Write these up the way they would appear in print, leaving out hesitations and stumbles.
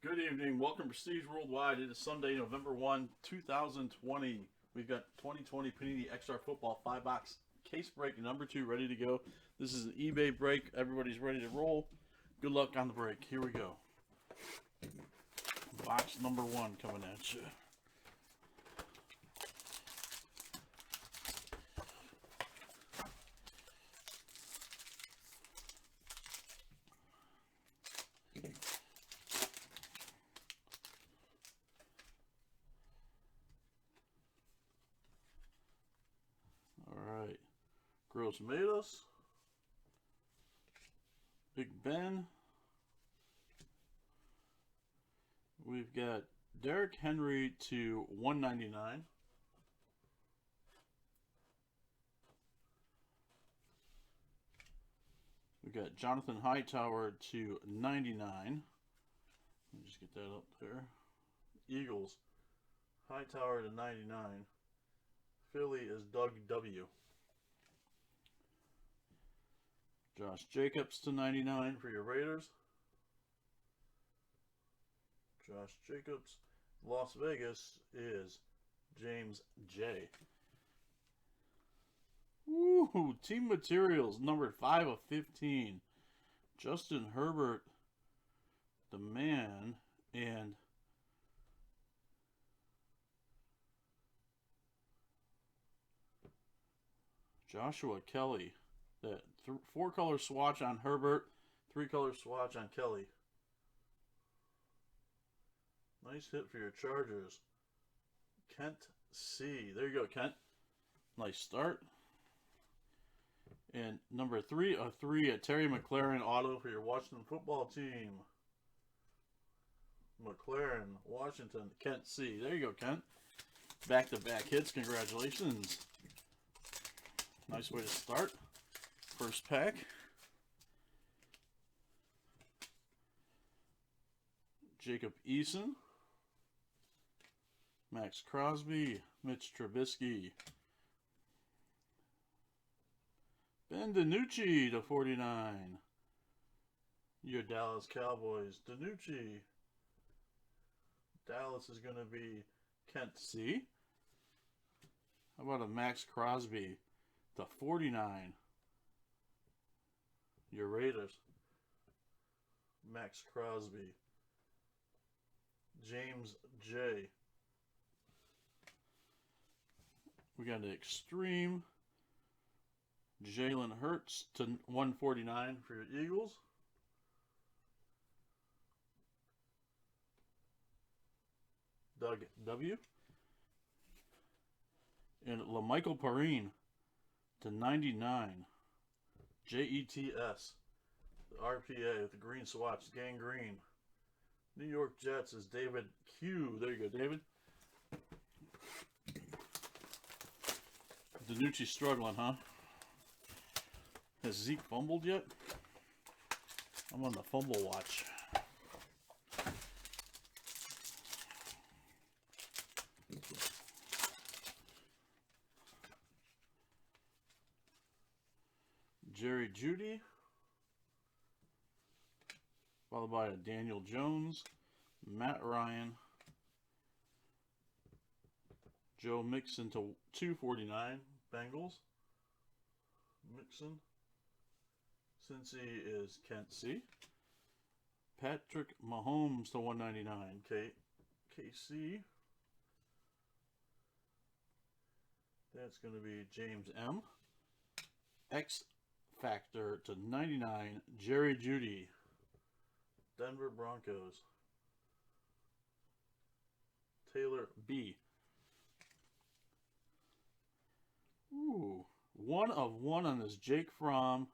Good evening. Welcome to Prestige Worldwide. It is Sunday, November 1, 2020. We've got 2020 Panini XR Football 5-box case break number 2 ready to go. This is an eBay break. Everybody's ready to roll. Good luck on the break. Here we go. Box number 1 coming at you. Alright. Gross Matos. Big Ben. We've got Derrick Henry to 199. We've got Jonathan Hightower to 99. Let me just get that up there. Eagles. Hightower to 99. Philly is Doug W. Josh Jacobs to 99 for your Raiders. Josh Jacobs. Las Vegas is James J. Woo! Team Materials, numbered 5 of 15. Justin Herbert, the man, and Joshua Kelly. That 4-color swatch on Herbert, 3-color swatch on Kelly. Nice hit for your Chargers. Kent C. There you go, Kent. Nice start. And number 3 of 3 at Terry McLaurin auto for your Washington football team. McLaurin, Washington, Kent C. There you go, Kent. Back-to-back hits. Congratulations. Nice way to start. First pack. Jacob Eason. Max Crosby. Mitch Trubisky. Ben DiNucci to 49. Your Dallas Cowboys. DiNucci. Dallas is going to be Kent C. How about a Max Crosby to 49? Your Raiders. Max Crosby. James J. We got an Extreme. Jalen Hurts to 149 for your Eagles. Doug W. And LaMichael Perine to 99. JETS. The RPA with the green swatch. Gangrene. New York Jets is David Q. There you go, David. DiNucci struggling, huh? Has Zeke fumbled yet? I'm on the fumble watch. Jerry Jeudy. Followed by Daniel Jones. Matt Ryan. Joe Mixon to 249. Bengals. Mixon. Cincy is Kent C. Patrick Mahomes to 199. KC. That's going to be James M. X Factor to 99. Jerry Jeudy. Denver Broncos. Taylor B. Ooh. 1 of 1 on this Jake Fromm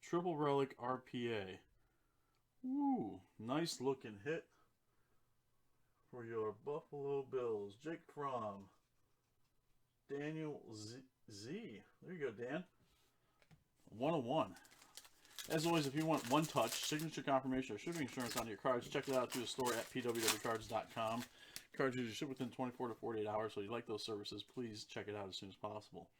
Triple Relic RPA. Ooh. Nice looking hit for your Buffalo Bills. Jake Fromm. Daniel Z. There you go, Dan. 1 of 1. As always, if you want one touch, signature confirmation, or shipping insurance on your cards, check it out through the store at pwwcards.com. Cards usually ship within 24 to 48 hours, so if you like those services, please check it out as soon as possible.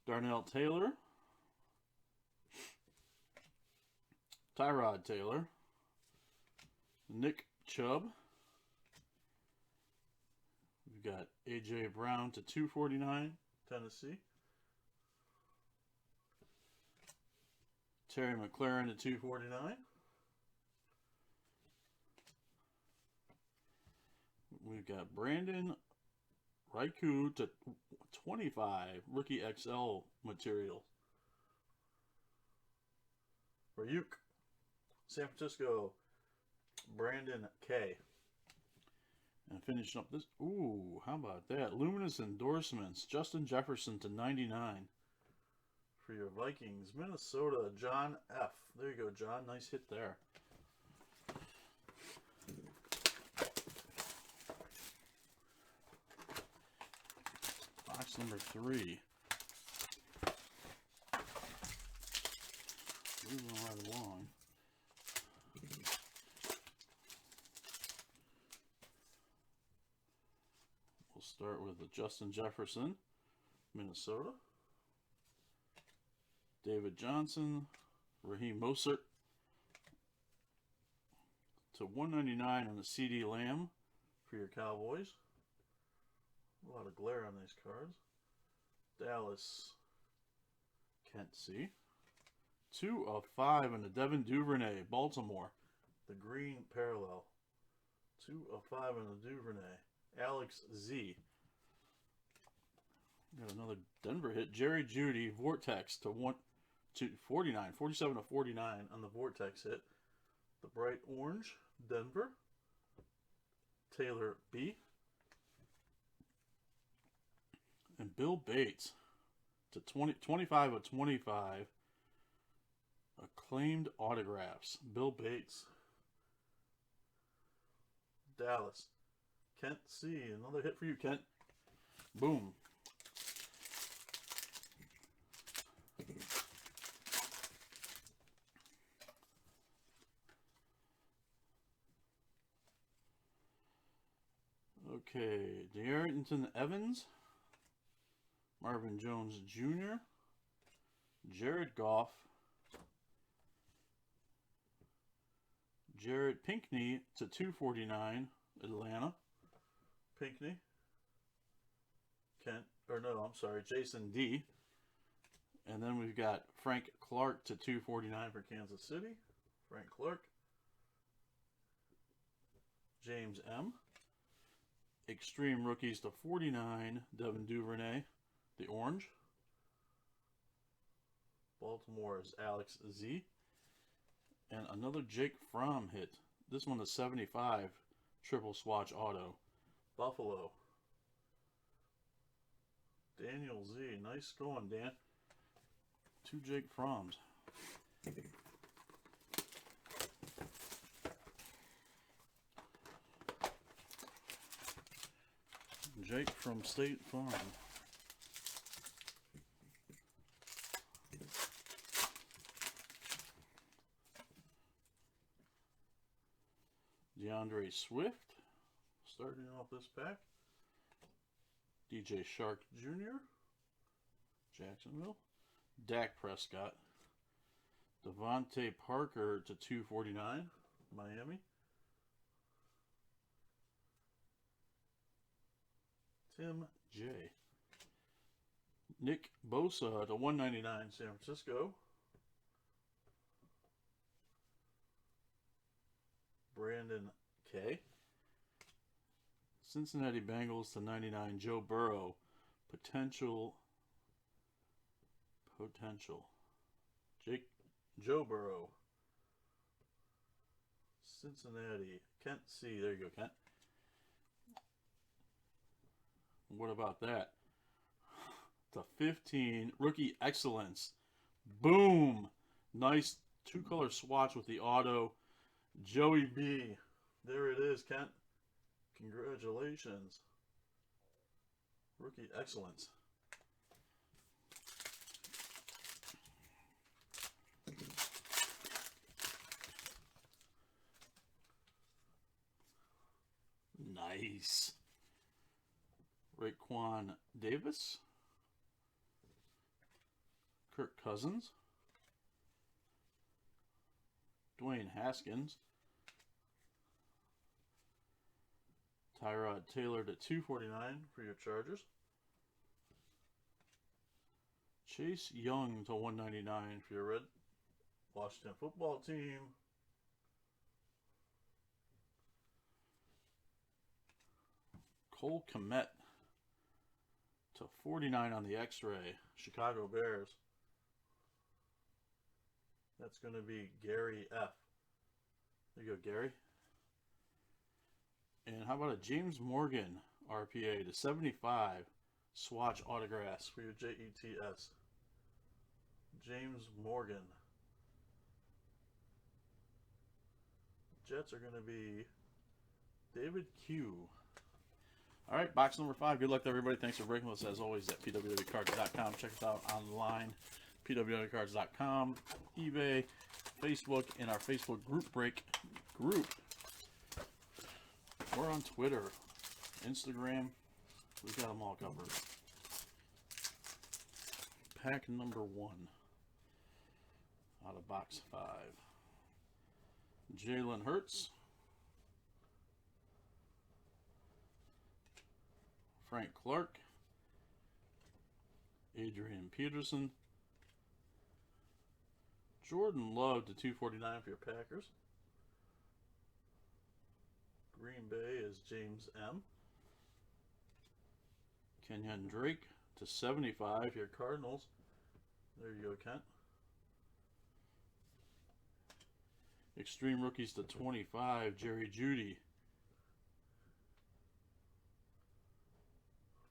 Darnell Taylor. Tyrod Taylor. Nick Chubb. We've got A.J. Brown to 249, Tennessee. Terry McLaurin to 249. We've got Brandon Raikou to 25, Rookie XL material. Ryuk. San Francisco, Brandon K. And finishing up this, ooh, how about that? Luminous endorsements, Justin Jefferson to 99 for your Vikings. Minnesota, John F. There you go, John. Nice hit there. Box number 3. Moving right along. We'll start with the Justin Jefferson, Minnesota. David Johnson, Raheem Mostert to 199 on the CD Lamb for your Cowboys. A lot of glare on these cards. Dallas, can't see. 2 of 5 on the Devin Duvernay, Baltimore. The green parallel. 2 of 5 on the Duvernay. Alex Z. Got another Denver hit. Jerry Jeudy, Vortex to 49. 47 of 49 on the Vortex hit. The bright orange, Denver. Taylor B. And Bill Bates to 25 of 25. Acclaimed autographs. Bill Bates. Dallas. Kent C. Another hit for you, Kent. Boom. Okay. De'Arrington Evans. Marvin Jones Jr. Jared Goff. Jared Pinkney to 249, Atlanta. Pinkney. Jason D. And then we've got Frank Clark to 249 for Kansas City. Frank Clark. James M. Extreme Rookies to 49, Devin Duvernay, the orange. Baltimore's Alex Z. And another Jake Fromm hit. This one is 75, triple swatch auto. Buffalo. Daniel Z. Nice going, Dan. 2 Jake Fromms. Jake from State Farm. DeAndre Swift, starting off this pack. DJ Shark Jr., Jacksonville. Dak Prescott. Devontae Parker to 249, Miami. Tim J. Nick Bosa to 199, San Francisco. Brandon K. Cincinnati Bengals to 99, Joe Burrow. Potential. Joe Burrow. Cincinnati. Kent C. There you go, Kent. What about that? The 15 Rookie Excellence. Boom. Nice 2-color swatch with the auto. Joey B. There it is, Kent. Congratulations. Rookie Excellence. Nice. Raekwon Davis. Kirk Cousins. Dwayne Haskins. Tyrod Taylor to 249 for your Chargers. Chase Young to 199 for your Red Washington football team. Cole Kmet to 49 on the X-ray, Chicago Bears. That's going to be Gary F. There you go, Gary. And how about a James Morgan RPA to 75 swatch autographs for your JETS. James Morgan. Jets are going to be David Q. All right, box number 5. Good luck to everybody. Thanks for breaking with us, as always, at pwcards.com. Check us out online, pwcards.com, eBay, Facebook, in our Facebook group break group. We're on Twitter, Instagram. We've got them all covered. Pack number 1 out of box 5. Jalen Hurts. Frank Clark, Adrian Peterson, Jordan Love to 249 for your Packers. Green Bay is James M. Kenyon Drake to 75 for your Cardinals. There you go, Kent. Extreme Rookies to 25, Jerry Jeudy.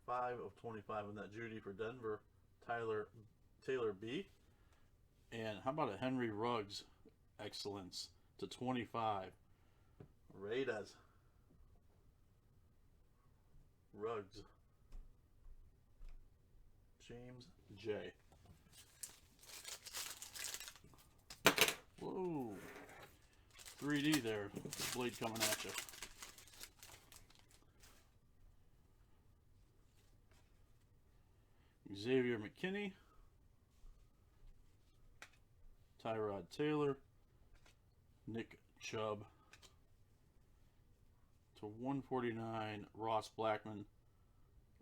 5 of 25 in that Judy for Denver, Taylor B. And how about a Henry Ruggs Excellence to 25, Raiders. Ruggs. James J. Whoa. 3D there. Blade coming at you. Xavier McKinney, Tyrod Taylor, Nick Chubb to 149, Ross Blackman,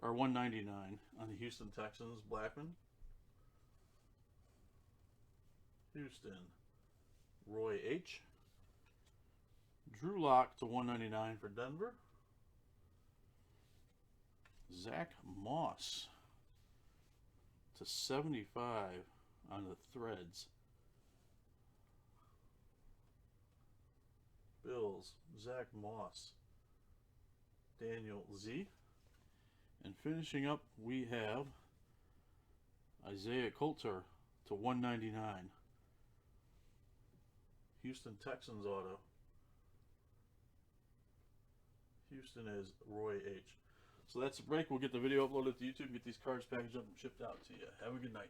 or 199 on the Houston Texans, Blackman. Houston, Roy H. Drew Lock to 199 for Denver. Zach Moss to 75 on the Threads. Bills, Zach Moss, Daniel Z. And finishing up, we have Isaiah Coulter to 199. Houston Texans auto. Houston is Roy H. So that's a break. We'll get the video uploaded to YouTube, get these cards packaged up and shipped out to you. Have a good night.